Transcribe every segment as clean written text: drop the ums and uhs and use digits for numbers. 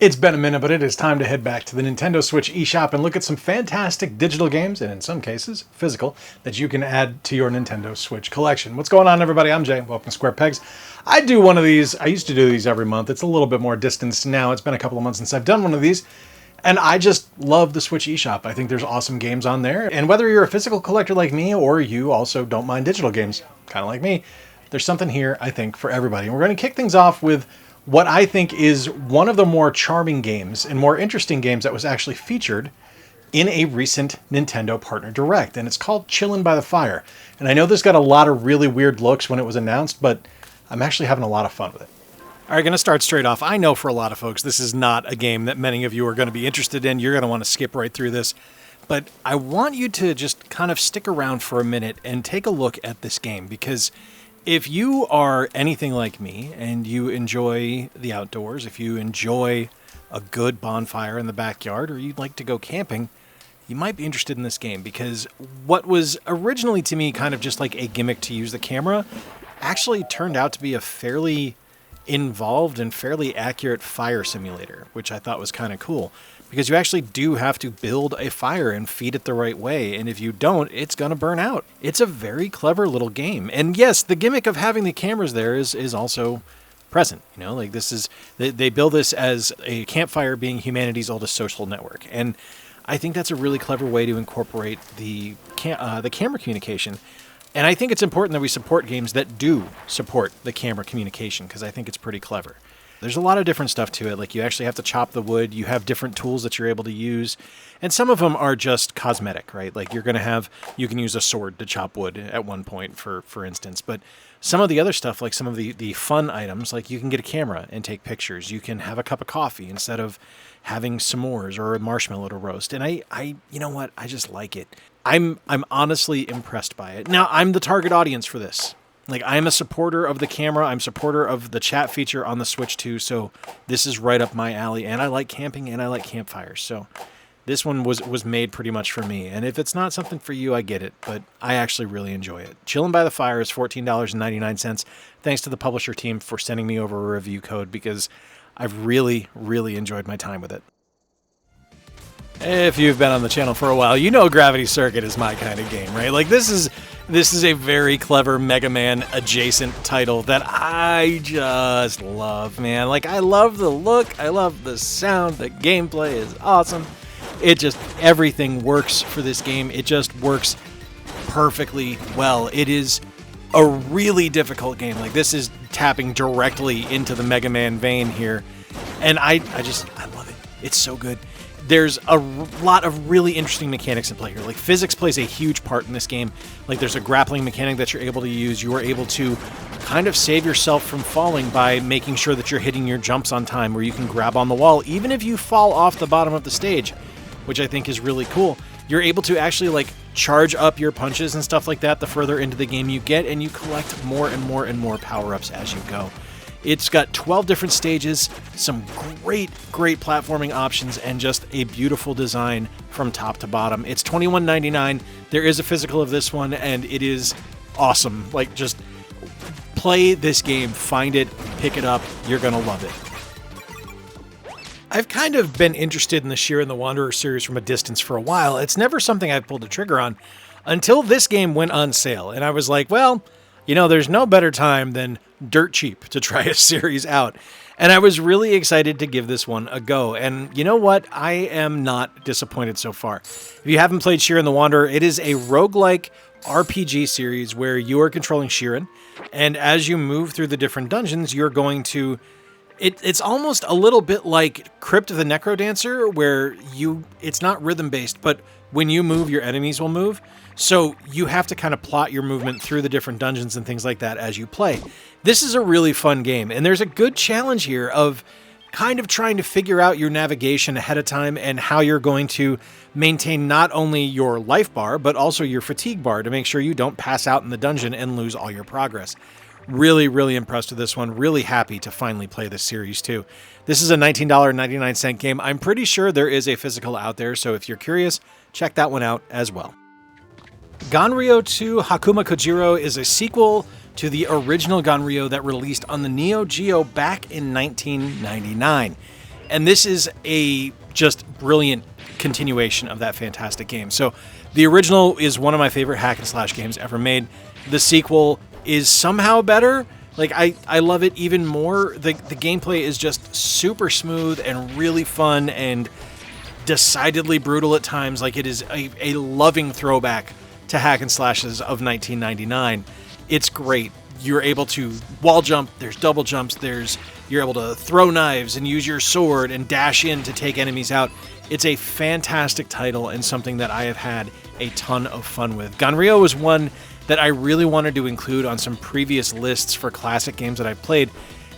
It's been a minute, but it is time to head back to the Nintendo Switch eShop and look at some fantastic digital games, and in some cases, physical, that you can add to your Nintendo Switch collection. What's going on, everybody? I'm Jay. Welcome to Square Pegs. I do one of these. I used to do these every month. It's a little bit more distanced now. It's been a couple of months since I've done one of these, and I just love the Switch eShop. I think there's awesome games on there, and whether you're a physical collector like me or you also don't mind digital games, kind of like me, there's something here, I think, for everybody. And we're going to kick things off with what I think is one of the more charming games and more interesting games that was actually featured in a recent Nintendo Partner Direct, and it's called Chillin' by the Fire. And I know this got a lot of really weird looks when it was announced, but I'm actually having a lot of fun with it. All right, going to start straight off. I know for a lot of folks, this is not a game that many of you are going to be interested in. You're going to want to skip right through this. But I want you to just kind of stick around for a minute and take a look at this game, because if you are anything like me and you enjoy the outdoors, if you enjoy a good bonfire in the backyard, or you'd like to go camping, you might be interested in this game, because what was originally to me kind of just like a gimmick to use the camera actually turned out to be a fairly involved and fairly accurate fire simulator, which I thought was kind of cool, because you actually do have to build a fire and feed it the right way, and if you don't, it's going to burn out. It's a very clever little game, and yes, the gimmick of having the cameras there is also present. You know, like this is, they build this as a campfire being humanity's oldest social network, and I think that's a really clever way to incorporate the camera communication. And I think it's important that we support games that do support the camera communication, because I think it's pretty clever. There's a lot of different stuff to it. Like, you actually have to chop the wood. You have different tools that you're able to use. And some of them are just cosmetic, right? Like, you can use a sword to chop wood at one point, for instance. But some of the other stuff, like some of the fun items, like you can get a camera and take pictures. You can have a cup of coffee instead of having s'mores or a marshmallow to roast. And I you know what? I just like it. I'm honestly impressed by it. Now, I'm the target audience for this. Like, I'm a supporter of the camera. I'm a supporter of the chat feature on the Switch too. So this is right up my alley. And I like camping and I like campfires. So this one was made pretty much for me. And if it's not something for you, I get it. But I actually really enjoy it. Chillin' by the Fire is $14.99. Thanks to the publisher team for sending me over a review code, because I've really, really enjoyed my time with it. If you've been on the channel for a while, you know Gravity Circuit is my kind of game, right? Like, this is a very clever Mega Man adjacent title that I just love, man. Like, I love the look, I love the sound, the gameplay is awesome. It just, everything works for this game. It just works perfectly well. It is a really difficult game. Like, this is tapping directly into the Mega Man vein here. And I love it. It's so good. There's a lot of really interesting mechanics in play here. Like, physics plays a huge part in this game. Like, there's a grappling mechanic that you're able to use. You are able to kind of save yourself from falling by making sure that you're hitting your jumps on time, where you can grab on the wall even if you fall off the bottom of the stage, which I think is really cool. You're able to actually, like, charge up your punches and stuff like that the further into the game you get, and you collect more and more and more power-ups as you go. It's got 12 different stages, some great platforming options, and just a beautiful design from top to bottom. It's $21.99. There is a physical of this one, and it is awesome. Like, just play this game, find it, pick it up. You're going to love it. I've kind of been interested in the Sheer and the Wanderer series from a distance for a while. It's never something I've pulled the trigger on until this game went on sale. And I was like, well, you know, there's no better time than dirt cheap to try a series out. And I was really excited to give this one a go. And you know what? I am not disappointed so far. If you haven't played Sheer and the Wanderer, it is a roguelike RPG series where you are controlling Sheeran. And as you move through the different dungeons, you're going to... It's almost a little bit like Crypt of the Necrodancer, where it's not rhythm-based, but when you move, your enemies will move. So you have to kind of plot your movement through the different dungeons and things like that as you play. This is a really fun game, and there's a good challenge here of kind of trying to figure out your navigation ahead of time and how you're going to maintain not only your life bar, but also your fatigue bar to make sure you don't pass out in the dungeon and lose all your progress. Really, really impressed with this one. Really happy to finally play this series too. This is a $19.99 game. I'm pretty sure there is a physical out there, so if you're curious, check that one out as well. Ganryo 2 Hakuma Kojiro is a sequel to the original Ganryo that released on the Neo Geo back in 1999. And this is a just brilliant continuation of that fantastic game. So the original is one of my favorite hack and slash games ever made. The sequel is somehow better. Like, I love it even more. The gameplay is just super smooth and really fun and decidedly brutal at times. Like, it is a loving throwback to hack and slashes of 1999. It's great. You're able to wall jump, there's double jumps, you're able to throw knives and use your sword and dash in to take enemies out. It's a fantastic title and something that I have had a ton of fun with. Ganryo was one that I really wanted to include on some previous lists for classic games that I've played,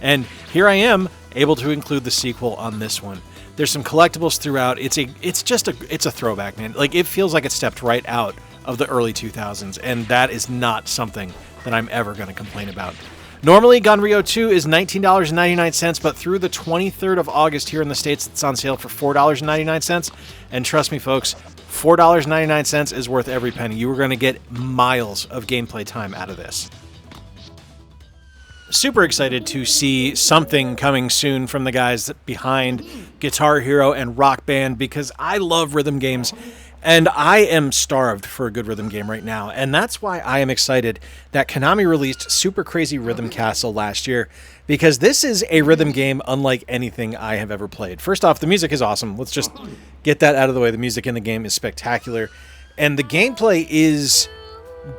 and here I am able to include the sequel on this one. There's some collectibles throughout. It's a throwback, man. Like, it feels like it stepped right out of the early 2000s, and that is not something that I'm ever going to complain about. Normally, Ganryo 2 is $19.99, but through the 23rd of August here in the States, it's on sale for $4.99. And trust me, folks, $4.99 is worth every penny. You are going to get miles of gameplay time out of this. Super excited to see something coming soon from the guys behind Guitar Hero and Rock Band, because I love rhythm games. And I am starved for a good rhythm game right now, and that's why I am excited that Konami released Super Crazy Rhythm Castle last year, because this is a rhythm game unlike anything I have ever played. First off, the music is awesome. Let's just get that out of the way. The music in the game is spectacular, and the gameplay is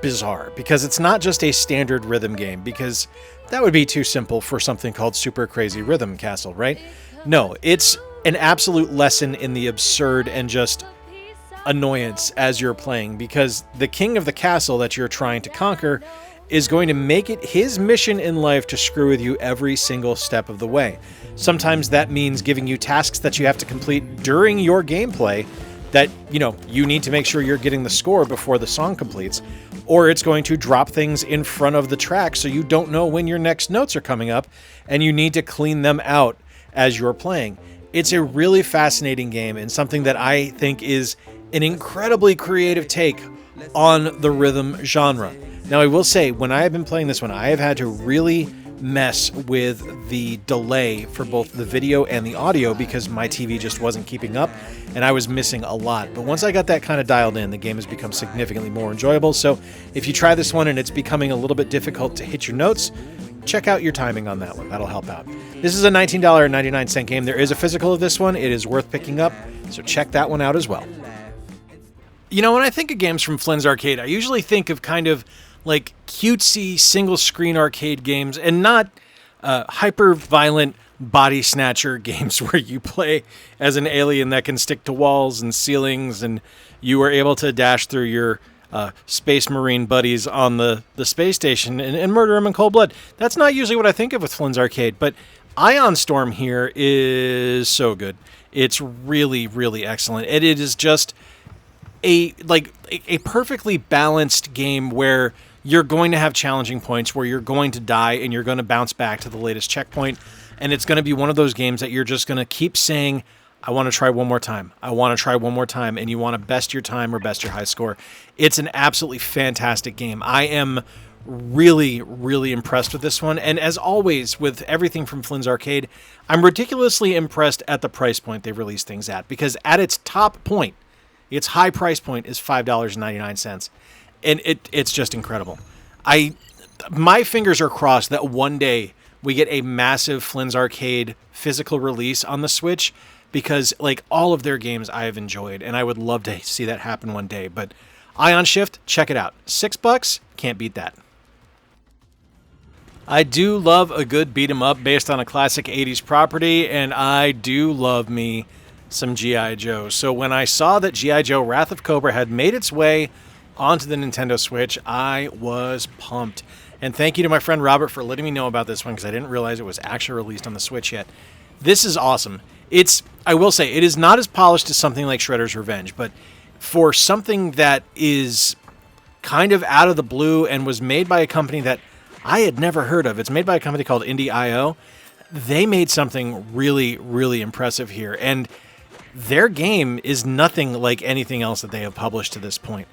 bizarre, because it's not just a standard rhythm game, because that would be too simple for something called Super Crazy Rhythm Castle, right? No, it's an absolute lesson in the absurd and just annoyance as you're playing, because the king of the castle that you're trying to conquer is going to make it his mission in life to screw with you every single step of the way. Sometimes that means giving you tasks that you have to complete during your gameplay that, you need to make sure you're getting the score before the song completes, or it's going to drop things in front of the track so you don't know when your next notes are coming up and you need to clean them out as you're playing. It's a really fascinating game and something that I think is an incredibly creative take on the rhythm genre. Now, I will say, when I have been playing this one, I have had to really mess with the delay for both the video and the audio, because my TV just wasn't keeping up and I was missing a lot. But once I got that kind of dialed in, the game has become significantly more enjoyable. So if you try this one and it's becoming a little bit difficult to hit your notes, check out your timing on that one. That'll help out. This is a $19.99 game. There is a physical of this one. It is worth picking up, so check that one out as well. When I think of games from Flynn's Arcade, I usually think of kind of like cutesy single-screen arcade games, and not hyper-violent body snatcher games where you play as an alien that can stick to walls and ceilings, and you are able to dash through your space marine buddies on the space station and murder them in cold blood. That's not usually what I think of with Flynn's Arcade, but Ion Storm here is so good. It's really, really excellent. And it is just a perfectly balanced game where you're going to have challenging points where you're going to die and you're going to bounce back to the latest checkpoint. And it's going to be one of those games that you're just going to keep saying, I want to try one more time. I want to try one more time. And you want to best your time or best your high score. It's an absolutely fantastic game. I am really, really impressed with this one. And as always, with everything from Flynn's Arcade, I'm ridiculously impressed at the price point they release things at, because at its top point, its high price point is $5.99, and it's just incredible. My fingers are crossed that one day we get a massive Flynn's Arcade physical release on the Switch, because all of their games I have enjoyed, and I would love to see that happen one day. But Ion Shift, check it out. $6, can't beat that. I do love a good beat 'em up based on a classic 80s property, and I do love me some G.I. Joe. So when I saw that G.I. Joe Wrath of Cobra had made its way onto the Nintendo Switch, I was pumped. And thank you to my friend Robert for letting me know about this one, because I didn't realize it was actually released on the Switch yet. This is awesome. I will say, it is not as polished as something like Shredder's Revenge, but for something that is kind of out of the blue and was made by a company that I had never heard of, it's made by a company called Indie.io, they made something really, really impressive here. And their game is nothing like anything else that they have published to this point.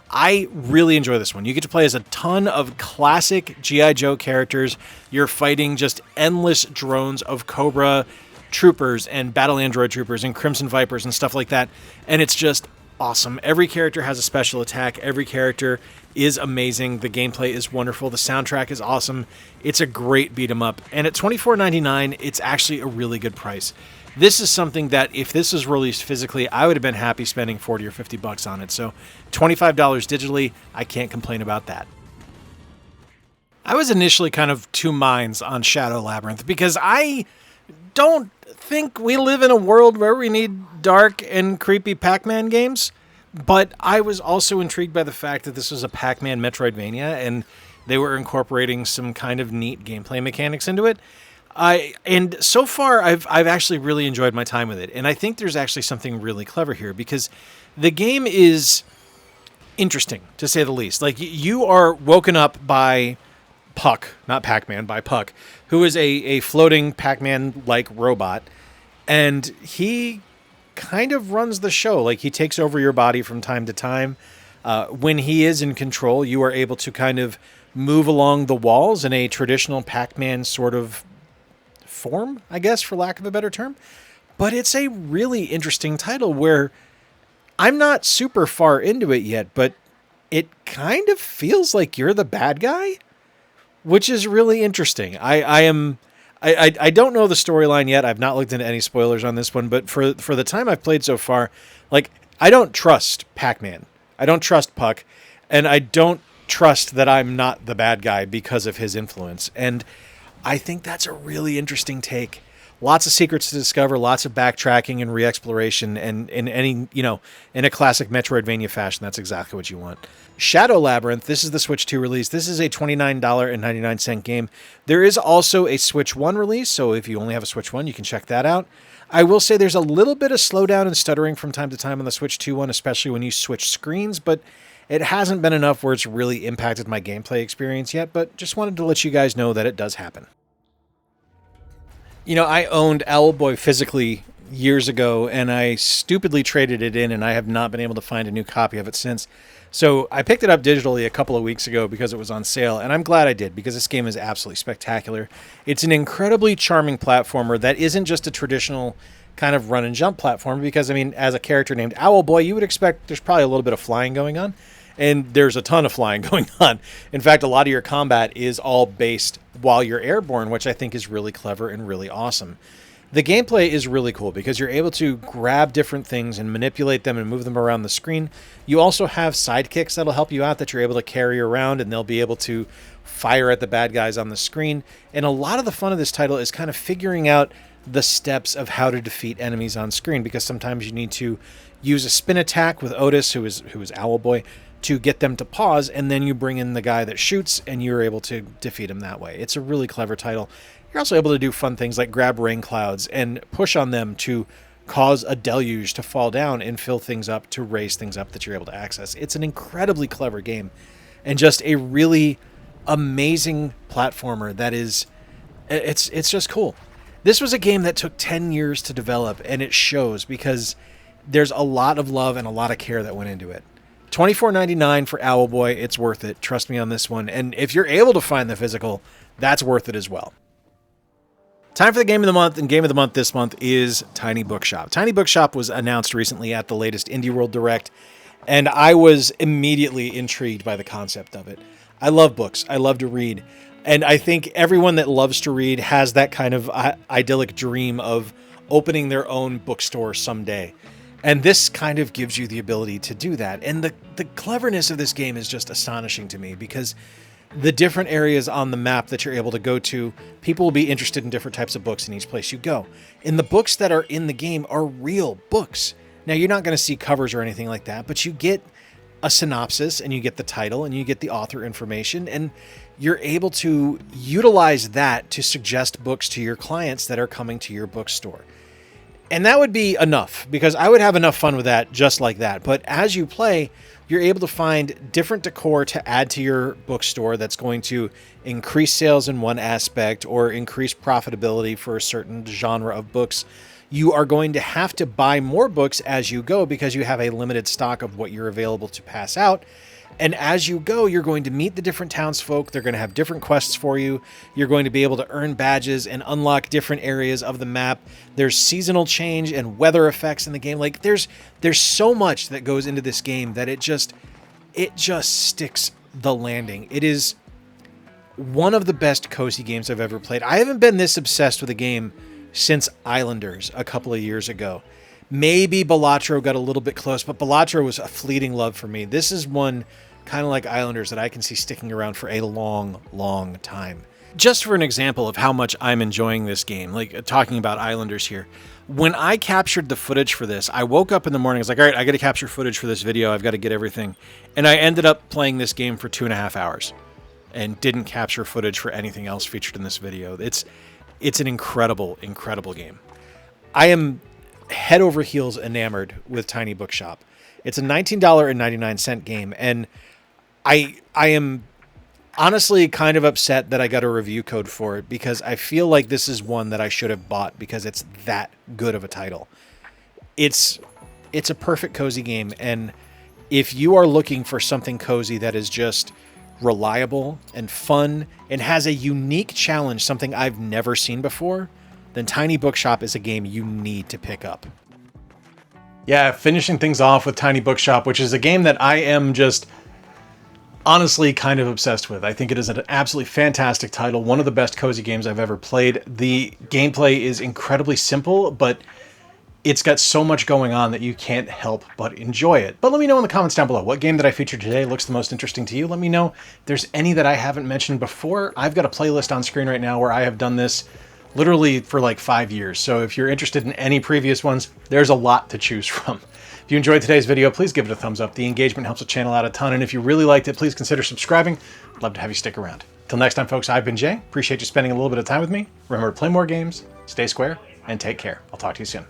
I really enjoy this one. You get to play as a ton of classic G.I. Joe characters. You're fighting just endless drones of Cobra troopers and battle android troopers and crimson vipers and stuff like that. And it's just awesome. Every character has a special attack. Every character is amazing. The gameplay is wonderful. The soundtrack is awesome. It's a great beat 'em up. And at $24.99, it's actually a really good price. This is something that if this was released physically, I would have been happy spending 40 or 50 bucks on it. So $25 digitally, I can't complain about that. I was initially kind of two minds on Shadow Labyrinth because I don't think we live in a world where we need dark and creepy Pac-Man games, but I was also intrigued by the fact that this was a Pac-Man Metroidvania and they were incorporating some kind of neat gameplay mechanics into it. And so far, I've actually really enjoyed my time with it. And I think there's actually something really clever here because the game is interesting, to say the least. Like, you are woken up by Puck, not Pac-Man, by Puck, who is a floating Pac-Man-like robot. And he kind of runs the show. Like, he takes over your body from time to time. When he is in control, you are able to kind of move along the walls in a traditional Pac-Man sort of form, I guess, for lack of a better term. But it's a really interesting title where I'm not super far into it yet, but it kind of feels like you're the bad guy, which is really interesting. I don't know the storyline yet. I've not looked into any spoilers on this one, but for the time I've played so far, like, I don't trust Pac-Man. I don't trust Puck, and I don't trust that I'm not the bad guy because of his influence. And I think that's a really interesting take. Lots of secrets to discover, lots of backtracking and re-exploration, and in a classic Metroidvania fashion, that's exactly what you want. Shadow Labyrinth, this is the Switch 2 release. This is a $29.99 game. There is also a Switch 1 release, so if you only have a Switch 1, you can check that out. I will say there's a little bit of slowdown and stuttering from time to time on the Switch 2 one, especially when you switch screens, but it hasn't been enough where it's really impacted my gameplay experience yet, but just wanted to let you guys know that it does happen. You know, I owned Owlboy physically years ago, and I stupidly traded it in, and I have not been able to find a new copy of it since. So I picked it up digitally a couple of weeks ago because it was on sale, and I'm glad I did because this game is absolutely spectacular. It's an incredibly charming platformer that isn't just a traditional kind of run and jump platform because, I mean, as a character named Owlboy, you would expect there's probably a little bit of flying going on. And there's a ton of flying going on. In fact, a lot of your combat is all based while you're airborne, which I think is really clever and really awesome. The gameplay is really cool because you're able to grab different things and manipulate them and move them around the screen. You also have sidekicks that'll help you out that you're able to carry around, and they'll be able to fire at the bad guys on the screen. And a lot of the fun of this title is kind of figuring out the steps of how to defeat enemies on screen, because sometimes you need to use a spin attack with Otis, who is Owlboy, to get them to pause, and then you bring in the guy that shoots, and you're able to defeat him that way. It's a really clever title. You're also able to do fun things like grab rain clouds and push on them to cause a deluge to fall down and fill things up to raise things up that you're able to access. It's an incredibly clever game and just a really amazing platformer that is, it's just cool. This was a game that took 10 years to develop, and it shows because there's a lot of love and a lot of care that went into it. $24.99 for Owlboy. It's worth it. Trust me on this one. And if you're able to find the physical, that's worth it as well. Time for the Game of the Month, and Game of the Month this month is Tiny Bookshop. Tiny Bookshop was announced recently at the latest Indie World Direct, and I was immediately intrigued by the concept of it. I love books. I love to read. And I think everyone that loves to read has that kind of idyllic dream of opening their own bookstore someday. And this kind of gives you the ability to do that. And the cleverness of this game is just astonishing to me because the different areas on the map that you're able to go to, people will be interested in different types of books in each place you go. And the books that are in the game are real books. Now, you're not going to see covers or anything like that, but you get a synopsis and you get the title and you get the author information, and you're able to utilize that to suggest books to your clients that are coming to your bookstore. And that would be enough, because I would have enough fun with that just like that. But as you play, you're able to find different decor to add to your bookstore that's going to increase sales in one aspect or increase profitability for a certain genre of books. You are going to have to buy more books as you go because you have a limited stock of what you're available to pass out. And as you go, you're going to meet the different townsfolk. They're going to have different quests for you. You're going to be able to earn badges and unlock different areas of the map. There's seasonal change and weather effects in the game. Like there's so much that goes into this game that it just sticks the landing. It is one of the best cozy games I've ever played. I haven't been this obsessed with a game since Islanders a couple of years ago. Maybe Balatro got a little bit close, but Balatro was a fleeting love for me. This is one kind of like Islanders that I can see sticking around for a long, long time. Just for an example of how much I'm enjoying this game, like talking about Islanders here, when I captured the footage for this, I woke up in the morning, I was like, all right, I got to capture footage for this video. I've got to get everything. And I ended up playing this game for 2.5 hours and didn't capture footage for anything else featured in this video. It's an incredible, incredible game. I am head over heels enamored with Tiny Bookshop. It's a $19.99 game, and I am honestly kind of upset that I got a review code for it, because I feel like this is one that I should have bought because it's that good of a title. It's a perfect cozy game, and if you are looking for something cozy that is just reliable and fun and has a unique challenge, something I've never seen before, then Tiny Bookshop is a game you need to pick up. Yeah, finishing things off with Tiny Bookshop, which is a game that I am just honestly kind of obsessed with. I think it is an absolutely fantastic title, one of the best cozy games I've ever played. The gameplay is incredibly simple, but it's got so much going on that you can't help but enjoy it. But let me know in the comments down below, what game that I featured today looks the most interesting to you. Let me know if there's any that I haven't mentioned before. I've got a playlist on screen right now where I have done this literally for like 5 years. So if you're interested in any previous ones, there's a lot to choose from. If you enjoyed today's video, please give it a thumbs up. The engagement helps the channel out a ton. And if you really liked it, please consider subscribing. I'd love to have you stick around. Till next time, folks, I've been Jay. Appreciate you spending a little bit of time with me. Remember to play more games, stay square, and take care. I'll talk to you soon.